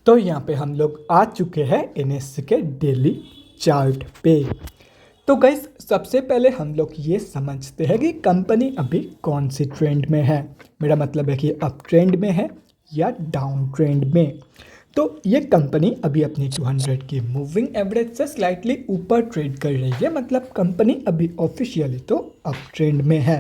तो यहाँ पे हम लोग आ चुके हैं एनएससी के डेली चार्ट पे। तो गाइस सबसे पहले हम लोग ये समझते हैं कि कंपनी अभी कौन सी ट्रेंड में है। मेरा मतलब है कि अप ट्रेंड में है या डाउन ट्रेंड में। तो ये कंपनी अभी अपनी 200 की मूविंग एवरेज से स्लाइटली ऊपर ट्रेड कर रही है, मतलब कंपनी अभी ऑफिशियली तो अप ट्रेंड में है।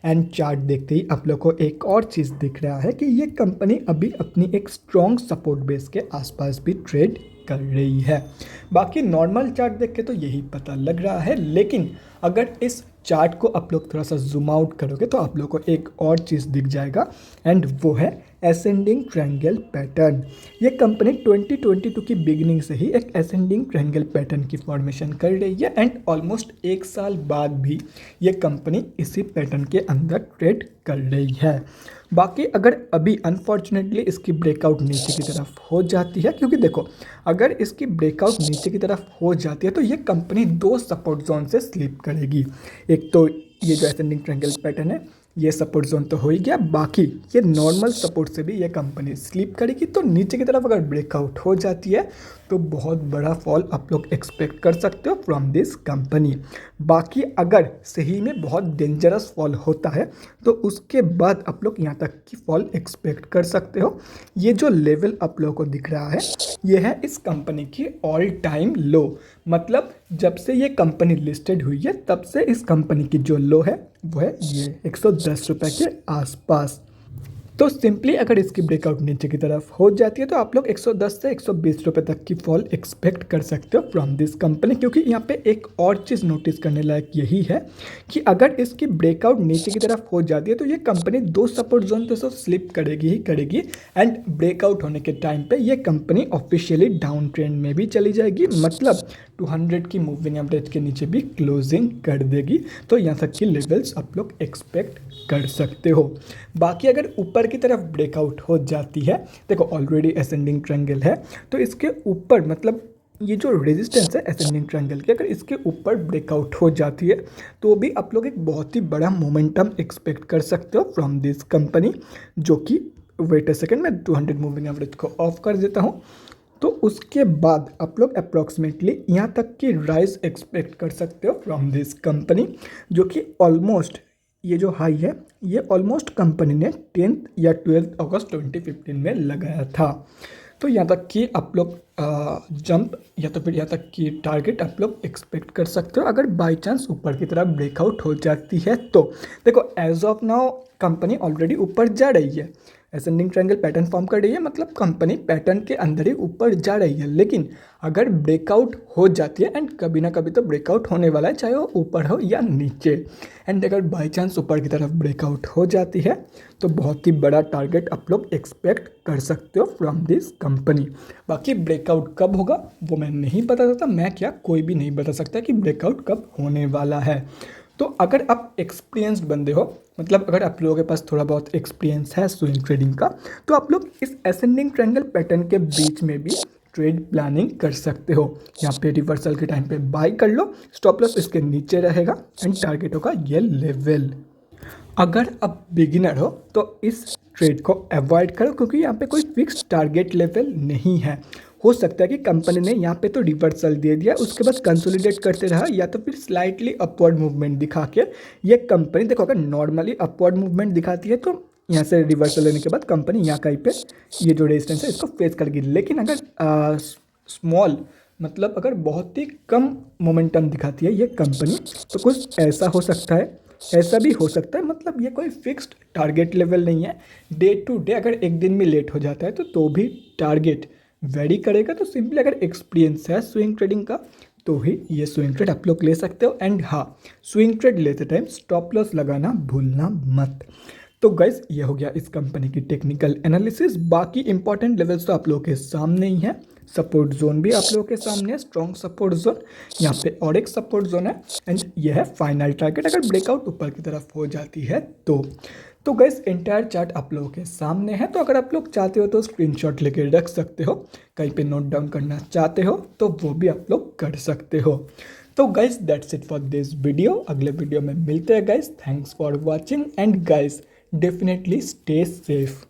एंड चार्ट देखते ही आप लोग को एक और चीज़ दिख रहा है कि ये कंपनी अभी अपनी एक स्ट्रॉन्ग सपोर्ट बेस के आसपास भी ट्रेड कर रही है। बाकी नॉर्मल चार्ट देख के तो यही पता लग रहा है, लेकिन अगर इस चार्ट को आप लोग थोड़ा सा जूम आउट करोगे तो आप लोग को एक और चीज़ दिख जाएगा, एंड वो है असेंडिंग ट्रायंगल पैटर्न। ये कंपनी 2022 की बिगिनिंग से ही एक असेंडिंग ट्रायंगल पैटर्न की फॉर्मेशन कर रही है, एंड ऑलमोस्ट एक साल बाद भी ये कंपनी इसी पैटर्न के अंदर ट्रेड कर रही है। बाकी अगर अभी अनफॉर्चुनेटली इसकी ब्रेकआउट नीचे की तरफ हो जाती है, क्योंकि देखो अगर इसकी ब्रेकआउट नीचे की तरफ हो जाती है तो ये कंपनी दो सपोर्ट जोन से स्लिप करेगी। एक तो ये जो असेंडिंग ट्रायंगल पैटर्न है ये सपोर्ट जोन तो हो ही गया, बाकी ये नॉर्मल सपोर्ट से भी ये कंपनी स्लिप करेगी। तो नीचे की तरफ अगर ब्रेकआउट हो जाती है तो बहुत बड़ा फॉल आप लोग एक्सपेक्ट कर सकते हो फ्रॉम दिस कंपनी। बाकी अगर सही में बहुत डेंजरस फॉल होता है तो उसके बाद आप लोग यहाँ तक की फॉल एक्सपेक्ट कर सकते हो। ये जो लेवल आप लोगों को दिख रहा है ये है इस कंपनी की ऑल टाइम लो, मतलब जब से ये कंपनी लिस्टेड हुई है तब से इस कंपनी की जो लो है वो है ये 110 रुपये के आसपास। तो सिंपली अगर इसकी ब्रेकआउट नीचे की तरफ हो जाती है तो आप लोग 110 से 120 रुपये तक की फॉल एक्सपेक्ट कर सकते हो फ्रॉम दिस कंपनी। क्योंकि यहाँ पे एक और चीज़ नोटिस करने लायक यही है कि अगर इसकी ब्रेकआउट नीचे की तरफ हो जाती है तो ये कंपनी दो सपोर्ट जोन पे तो स्लिप करेगी ही करेगी, एंड ब्रेकआउट होने के टाइम पे ये कंपनी ऑफिशियली डाउन ट्रेंड में भी चली जाएगी, मतलब 200 की मूविंग एवरेज के नीचे भी क्लोजिंग कर देगी। तो यहाँ तक की लेवल्स आप लोग एक्सपेक्ट कर सकते हो। बाकी अगर ऊपर की तरफ ब्रेकआउट हो जाती है, देखो ऑलरेडी असेंडिंग ट्रायंगल है तो इसके ऊपर, मतलब ये जो रेजिस्टेंस है असेंडिंग ट्रायंगल की, अगर इसके ऊपर ब्रेकआउट हो जाती है तो भी आप लोग एक बहुत ही बड़ा मोमेंटम एक्सपेक्ट कर सकते हो फ्रॉम दिस कंपनी। जो कि वेट अ सेकेंड, मैं 200 मूविंग एवरेज को ऑफ कर देता हूँ। तो उसके बाद आप लोग अप्रॉक्सीमेटली यहाँ तक की राइज एक्सपेक्ट कर सकते हो फ्रॉम दिस कंपनी, जो कि ऑलमोस्ट ये जो हाई है ये ऑलमोस्ट कंपनी ने 10 या 12 अगस्त 2015 में लगाया था। तो यहाँ तक कि आप लोग जंप या तो फिर यहाँ तक कि टारगेट आप लोग एक्सपेक्ट कर सकते हो अगर बाय चांस ऊपर की तरफ ब्रेकआउट हो जाती है तो। देखो as of now company already ऊपर जा रही है, असेंडिंग ट्रायंगल पैटर्न फॉर्म कर रही है, मतलब कंपनी पैटर्न के अंदर ही ऊपर जा रही है। लेकिन अगर ब्रेकआउट हो जाती है, एंड कभी ना कभी तो ब्रेकआउट होने वाला है चाहे वो ऊपर हो या नीचे, एंड अगर बाई चांस ऊपर की तरफ ब्रेकआउट हो जाती है तो बहुत ही बड़ा टारगेट आप लोग एक्सपेक्ट कर सकते हो फ्रॉम दिस कंपनी। बाकी ब्रेकआउट कब होगा वो मैं नहीं बता सकता, मैं क्या कोई भी नहीं बता सकता कि ब्रेकआउट कब होने वाला है। तो अगर आप एक्सपीरियंस्ड बंदे हो, मतलब अगर आप लोगों के पास थोड़ा बहुत एक्सपीरियंस है स्विंग ट्रेडिंग का, तो आप लोग इस असेंडिंग ट्रायंगल पैटर्न के बीच में भी ट्रेड प्लानिंग कर सकते हो। यहाँ पे रिवर्सल के टाइम पे बाई कर लो, स्टॉप लॉस इसके नीचे रहेगा, एंड टारगेट होगा ये लेवल। अगर आप बिगिनर हो तो इस ट्रेड को अवॉइड करो, क्योंकि यहाँ पे कोई फिक्स टारगेट लेवल नहीं है। हो सकता है कि कंपनी ने यहाँ पे तो रिवर्सल दे दिया, उसके बाद कंसोलिडेट करते रहा, या तो फिर स्लाइटली अपवर्ड मूवमेंट दिखा के ये कंपनी, देखो अगर नॉर्मली अपवर्ड मूवमेंट दिखाती है तो यहाँ से रिवर्सल लेने के बाद कंपनी यहाँ कहीं पे ये जो रेजिस्टेंस है इसको फेस करेगी। लेकिन अगर स्मॉल, मतलब अगर बहुत ही कम मोमेंटम दिखाती है ये कंपनी तो कुछ ऐसा हो सकता है, ऐसा भी हो सकता है, मतलब ये कोई फिक्स्ड टारगेट लेवल नहीं है। डे टू डे अगर एक दिन में लेट हो जाता है तो भी टारगेट वेरी करेगा। तो सिंपली अगर एक्सपीरियंस है स्विंग ट्रेडिंग का तो ही ये स्विंग ट्रेड आप लोग ले सकते हो। एंड हाँ, स्विंग ट्रेड लेते टाइम स्टॉप लॉस लगाना भूलना मत। तो गाइस ये हो गया इस कंपनी की टेक्निकल एनालिसिस। बाकी इंपॉर्टेंट लेवल्स तो आप लोगों के सामने ही है, सपोर्ट जोन भी आप लोगों के सामने है, स्ट्रॉन्ग सपोर्ट जोन, यहाँ पे और एक सपोर्ट जोन है, एंड ये है फाइनल टारगेट अगर ब्रेकआउट ऊपर की तरफ हो जाती है तो गाइस एंटायर चार्ट आप लोगों के सामने है। तो अगर आप लोग चाहते हो तो स्क्रीनशॉट लेके रख सकते हो, कहीं पे नोट डाउन करना चाहते हो तो वो भी आप लोग कर सकते हो। तो guys that's it for this video, अगले वीडियो में मिलते हैं guys. Thanks for watching, and guys definitely stay safe.